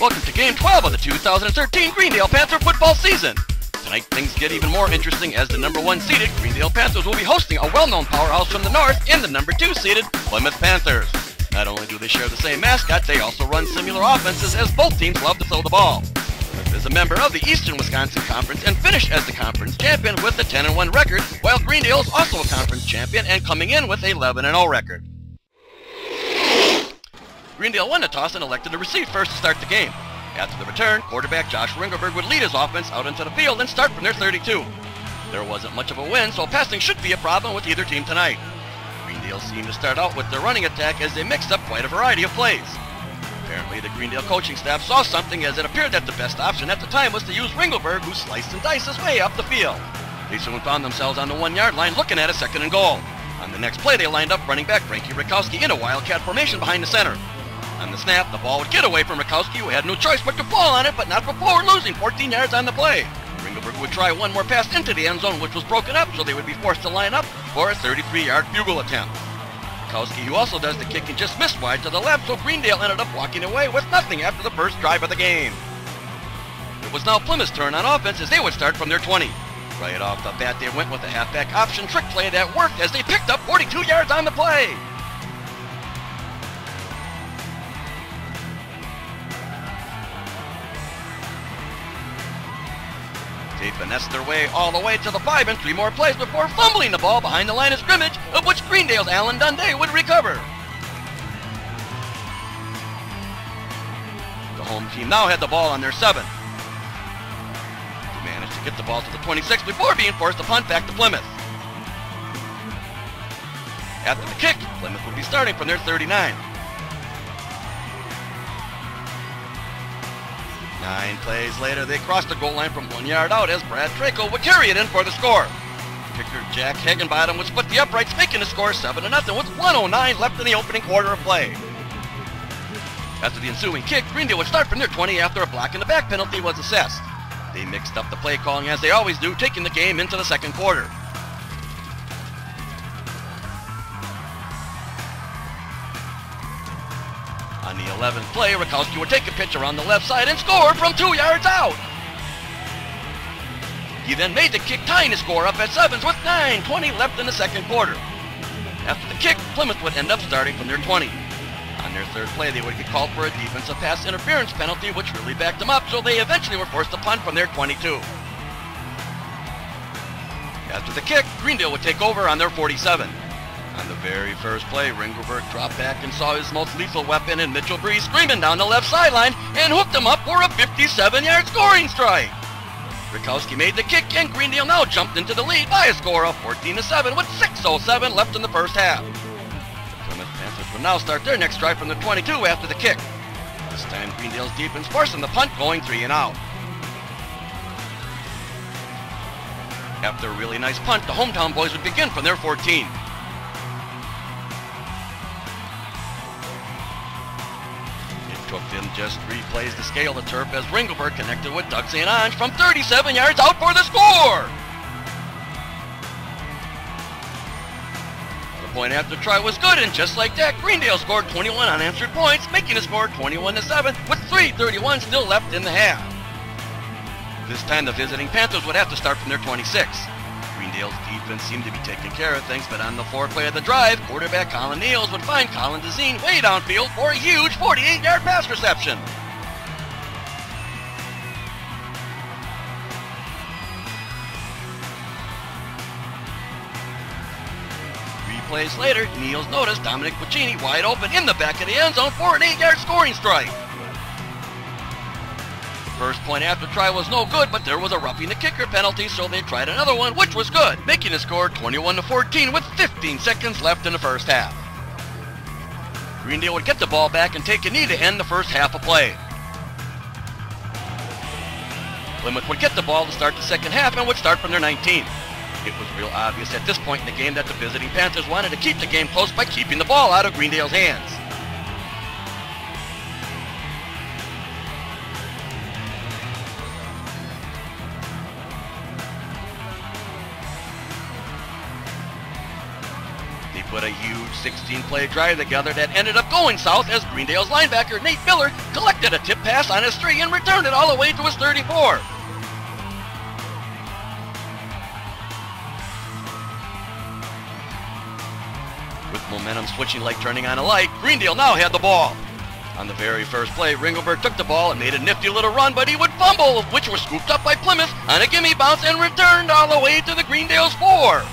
Welcome to Game 12 of the 2013 Greendale Panther football season. Tonight things get even more interesting as the number 1 seeded Greendale Panthers will be hosting a well-known powerhouse from the north in the number 2 seeded Plymouth Panthers. Not only do they share the same mascot, they also run similar offenses as both teams love to throw the ball. Plymouth is a member of the Eastern Wisconsin Conference and finished as the conference champion with a 10-1 record, while Greendale is also a conference champion and coming in with a 11-0 record. Greendale won the toss and elected to receive first to start the game. After the return, quarterback Josh Ringelberg would lead his offense out into the field and start from their 32. There wasn't much of a win, so passing should be a problem with either team tonight. Greendale seemed to start out with their running attack as they mixed up quite a variety of plays. Apparently, the Greendale coaching staff saw something as it appeared that the best option at the time was to use Ringelberg, who sliced and diced his way up the field. They soon found themselves on the 1-yard line looking at a 2nd and goal. On the next play, they lined up running back Frankie Rakowski in a wildcat formation behind the center. On the snap, the ball would get away from Rakowski, who had no choice but to fall on it, but not before losing 14 yards on the play. Ringelberg would try one more pass into the end zone, which was broken up, so they would be forced to line up for a 33-yard bugle attempt. Rakowski, who also does the kicking, just missed wide to the left, so Greendale ended up walking away with nothing after the first drive of the game. It was now Plymouth's turn on offense as they would start from their 20. Right off the bat, they went with a halfback option trick play that worked as they picked up 42 yards on the play. They finessed their way all the way to the 5 and 3 more plays before fumbling the ball behind the line of scrimmage, of which Greendale's Alan Dundee would recover. The home team now had the ball on their 7. They managed to get the ball to the 26 before being forced to punt back to Plymouth. After the kick, Plymouth would be starting from their 39. 9 plays later, they crossed the goal line from 1 yard out as Brad Traco would carry it in for the score. Kicker Jack Hagenbottom would split the uprights, making the score 7-0 with 1:09 left in the opening quarter of play. After the ensuing kick, Greendale would start from their 20 after a block in the back penalty was assessed. They mixed up the play calling as they always do, taking the game into the second quarter. On the 11th play, Rakowski would take a pitch around the left side and score from 2 yards out. He then made the kick, tying the score up at 7s with 9:20 left in the second quarter. After the kick, Plymouth would end up starting from their 20. On their 3rd play, they would get called for a defensive pass interference penalty, which really backed them up, so they eventually were forced to punt from their 22. After the kick, Greendale would take over on their 47. On the very first play, Ringelberg dropped back and saw his most lethal weapon in Mitchell Breeze screaming down the left sideline and hooked him up for a 57-yard scoring strike. Rakowski made the kick and Greendale now jumped into the lead by a score of 14-7 with 6:07 left in the first half. The Plymouth Panthers will now start their next drive from the 22 after the kick. This time Greendale's defense forcing the punt, going 3 and out. After a really nice punt, the hometown boys would begin from their 14. Took them just 3 plays to scale the turf as Ringelberg connected with Doug St. Ange from 37 yards out for the score. The point after try was good, and just like that, Greendale scored 21 unanswered points, making the score 21-7 with 3:31 still left in the half. This time the visiting Panthers would have to start from their 26. Greendale's defense seemed to be taking care of things, but on the 4th play of the drive, quarterback Colin Neals would find Colin Dezine way downfield for a huge 48-yard pass reception. 3 plays later, Neals noticed Dominic Puccini wide open in the back of the end zone for an 8-yard scoring strike. First point after try was no good, but there was a roughing the kicker penalty, so they tried another one, which was good, making the score 21-14 with 15 seconds left in the first half. Greendale would get the ball back and take a knee to end the first half of play. Plymouth would get the ball to start the second half and would start from their 19. It was real obvious at this point in the game that the visiting Panthers wanted to keep the game close by keeping the ball out of Greendale's hands. put a huge 16-play drive together that ended up going south as Greendale's linebacker Nate Miller collected a tip pass on his 3 and returned it all the way to his 34. With momentum switching like turning on a light, Greendale now had the ball. On the very first play, Ringelberg took the ball and made a nifty little run, but he would fumble, which was scooped up by Plymouth on a gimme bounce and returned all the way to the Greendale's 4.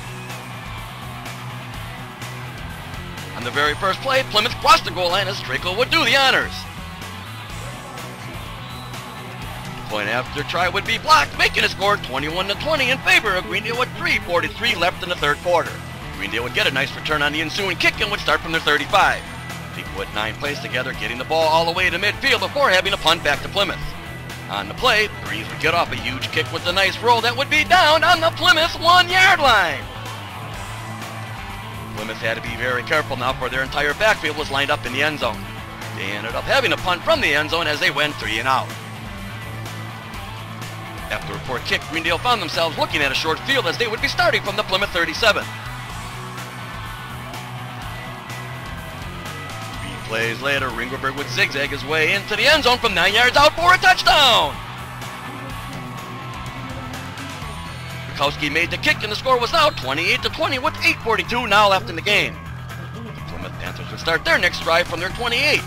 On the very first play, Plymouth crossed the goal line as Draco would do the honors. The point after try would be blocked, making it score 21-20 in favor of Greendale with 3:43 left in the third quarter. Greendale would get a nice return on the ensuing kick and would start from their 35. They put 9 plays together, getting the ball all the way to midfield before having a punt back to Plymouth. On the play, Breeze would get off a huge kick with a nice roll that would be down on the Plymouth 1-yard line. Plymouth had to be very careful now, for their entire backfield was lined up in the end zone. They ended up having a punt from the end zone as they went 3 and out. After a poor kick, Greendale found themselves looking at a short field as they would be starting from the Plymouth 37. 3 plays later, Ringelberg would zigzag his way into the end zone from 9 yards out for a touchdown. Bukowski made the kick and the score was now 28-20 with 8:42 now left in the game. The Plymouth Panthers would start their next drive from their 28.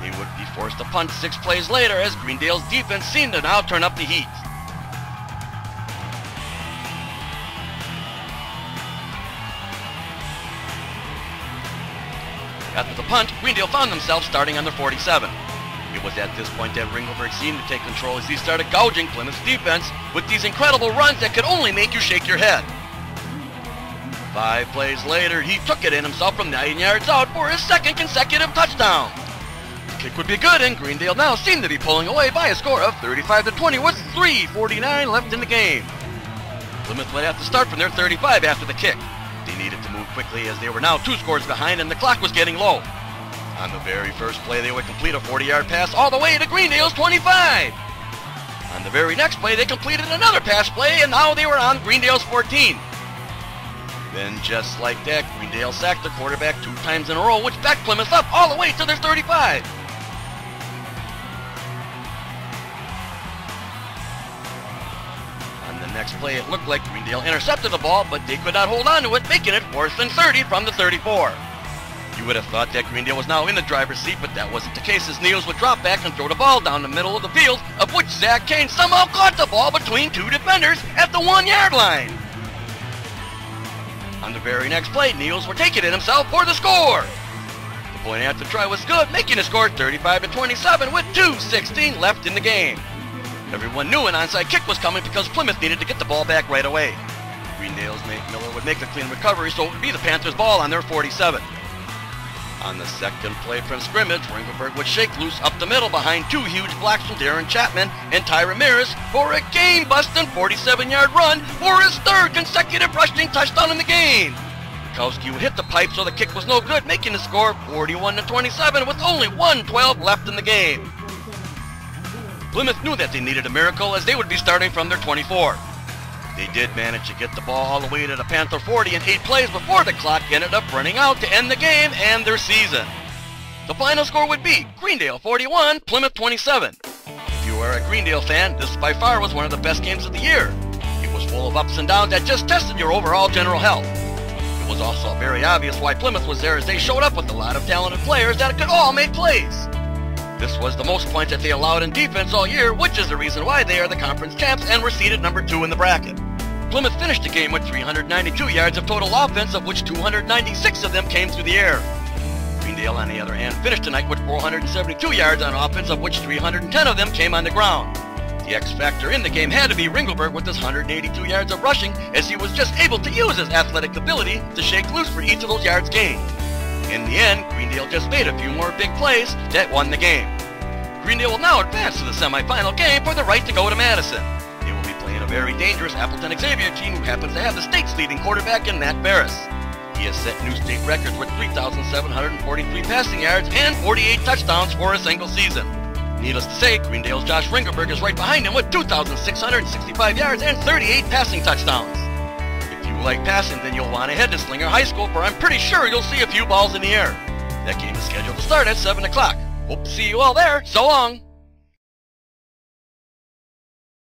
They would be forced to punt 6 plays later as Greendale's defense seemed to now turn up the heat. After the punt, Greendale found themselves starting on their 47. It was at this point that Ringelberg seemed to take control as he started gouging Plymouth's defense with these incredible runs that could only make you shake your head. 5 plays later, he took it in himself from 9 yards out for his 2nd consecutive touchdown. The kick would be good, and Greendale now seemed to be pulling away by a score of 35-20 with 3:49 left in the game. Plymouth would have to start from their 35 after the kick. They needed to move quickly as they were now 2 scores behind and the clock was getting low. On the very first play, they would complete a 40-yard pass all the way to Greendale's 25. On the very next play, they completed another pass play, and now they were on Greendale's 14. Then, just like that, Greendale sacked the quarterback 2 times in a row, which backed Plymouth up all the way to their 35. On the next play, it looked like Greendale intercepted the ball, but they could not hold on to it, making it 4th and 30 from the 34. You would have thought that Greendale was now in the driver's seat, but that wasn't the case as Niels would drop back and throw the ball down the middle of the field, of which Zach Kane somehow caught the ball between 2 defenders at the 1-yard line. On the very next play, Niels would take it in himself for the score. The point after try was good, making the score 35-27 with 2:16 left in the game. Everyone knew an onside kick was coming because Plymouth needed to get the ball back right away. Greendale's Nate Miller would make the clean recovery, so it would be the Panthers' ball on their 47. On the second play from scrimmage, Ringelberg would shake loose up the middle behind 2 huge blocks from Darren Chapman and Ty Ramirez for a game-busting 47-yard run for his 3rd consecutive rushing touchdown in the game. Bukowski would hit the pipe, so the kick was no good, making the score 41-27 with only 1:12 left in the game. Plymouth knew that they needed a miracle as they would be starting from their 24. They did manage to get the ball all the way to the Panther 40 in 8 plays before the clock ended up running out to end the game and their season. The final score would be Greendale 41, Plymouth 27. If you are a Greendale fan, this by far was one of the best games of the year. It was full of ups and downs that just tested your overall general health. It was also very obvious why Plymouth was there as they showed up with a lot of talented players that could all make plays. This was the most points that they allowed in defense all year, which is the reason why they are the conference champs and were seeded number 2 in the bracket. Plymouth finished the game with 392 yards of total offense, of which 296 of them came through the air. Greendale, on the other hand, finished tonight with 472 yards on offense, of which 310 of them came on the ground. The X factor in the game had to be Ringelberg with his 182 yards of rushing, as he was just able to use his athletic ability to shake loose for each of those yards gained. In the end, Greendale just made a few more big plays that won the game. Greendale will now advance to the semifinal game for the right to go to Madison. They will be playing a very dangerous Appleton Xavier team who happens to have the state's leading quarterback in Matt Barris. He has set new state records with 3,743 passing yards and 48 touchdowns for a single season. Needless to say, Greendale's Josh Ringelberg is right behind him with 2,665 yards and 38 passing touchdowns. If you you like passing, then you'll want to head to Slinger High School, for I'm pretty sure you'll see a few balls in the air. That game is scheduled to start at 7 o'clock. Hope to see you all there. So long!